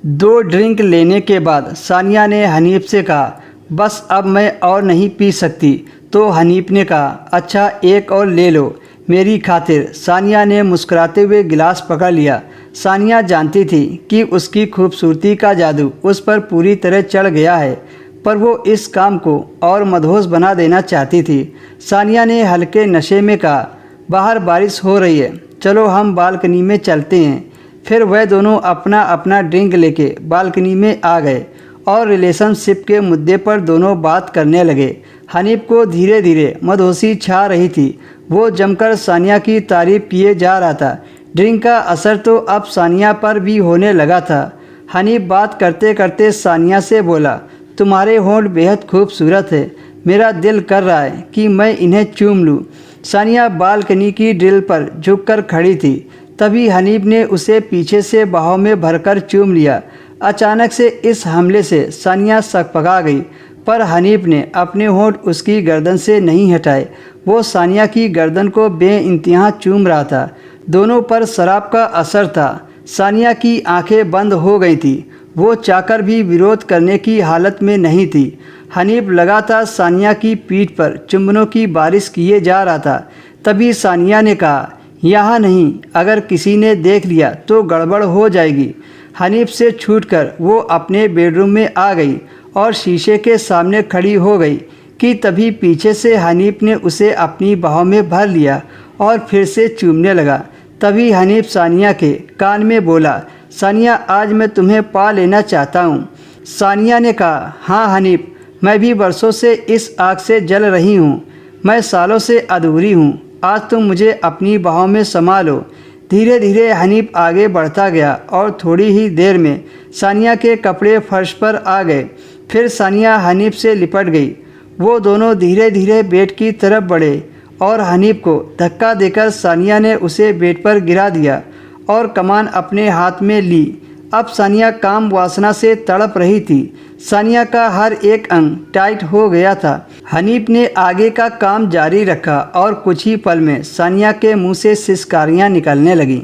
2 drink लेने के बाद सानिया ने हनीफ से कहा, बस अब मैं और नहीं पी सकती। तो हनीफ ने कहा, अच्छा एक और ले लो मेरी खातिर। सानिया ने मुस्कुराते हुए गिलास पकड़ लिया। सानिया जानती थी कि उसकी खूबसूरती का जादू उस पर पूरी तरह चढ़ गया है, पर वो इस काम को और मदहोश बना देना चाहती थी। सानिया ने हल्के नशे में कहा, बाहर बारिश हो रही है, चलो हम बालकनी में चलते हैं। फिर वह दोनों अपना अपना ड्रिंक लेके बालकनी में आ गए और रिलेशनशिप के मुद्दे पर दोनों बात करने लगे। हनीफ को धीरे धीरे मदहोशी छा रही थी। वो जमकर सानिया की तारीफ किए जा रहा था। ड्रिंक का असर तो अब सानिया पर भी होने लगा था। हनीफ बात करते करते सानिया से बोला, तुम्हारे होंठ बेहद खूबसूरत है, मेरा दिल कर रहा है कि मैं इन्हें चूम लूँ। सानिया बालकनी की ड्रिल पर झुककर खड़ी थी। तभी हनीफ ने उसे पीछे से बाहों में भरकर चूम लिया। अचानक से इस हमले से सानिया सकपका गई, पर हनीफ ने अपने होंठ उसकी गर्दन से नहीं हटाए। वो सानिया की गर्दन को बेइंतहा चूम रहा था। दोनों पर शराब का असर था। सानिया की आंखें बंद हो गई थी। वो चाहकर भी विरोध करने की हालत में नहीं थी। हनीफ लगातार सानिया की पीठ पर चुंबनों की बारिश किए जा रहा था। तभी सानिया ने कहा, यहाँ नहीं, अगर किसी ने देख लिया तो गड़बड़ हो जाएगी। हनीफ से छूटकर वो अपने बेडरूम में आ गई और शीशे के सामने खड़ी हो गई कि तभी पीछे से हनीफ ने उसे अपनी बाहों में भर लिया और फिर से चूमने लगा। तभी हनीफ सानिया के कान में बोला, सानिया आज मैं तुम्हें पा लेना चाहता हूँ। सानिया ने कहा, हाँ हनीफ, मैं भी बरसों से इस आग से जल रही हूँ, मैं सालों से अधूरी हूँ, आज तुम मुझे अपनी बाहों में समा लो। धीरे धीरे हनीफ आगे बढ़ता गया और थोड़ी ही देर में सानिया के कपड़े फर्श पर आ गए। फिर सानिया हनीफ से लिपट गई। वो दोनों धीरे धीरे बेड की तरफ बढ़े और हनीफ को धक्का देकर सानिया ने उसे बेड पर गिरा दिया और कमान अपने हाथ में ली। अब सानिया काम वासना से तड़प रही थी। सानिया का हर एक अंग टाइट हो गया था। हनीफ ने आगे का काम जारी रखा और कुछ ही पल में सानिया के मुंह से सिसकारियां निकलने लगीं।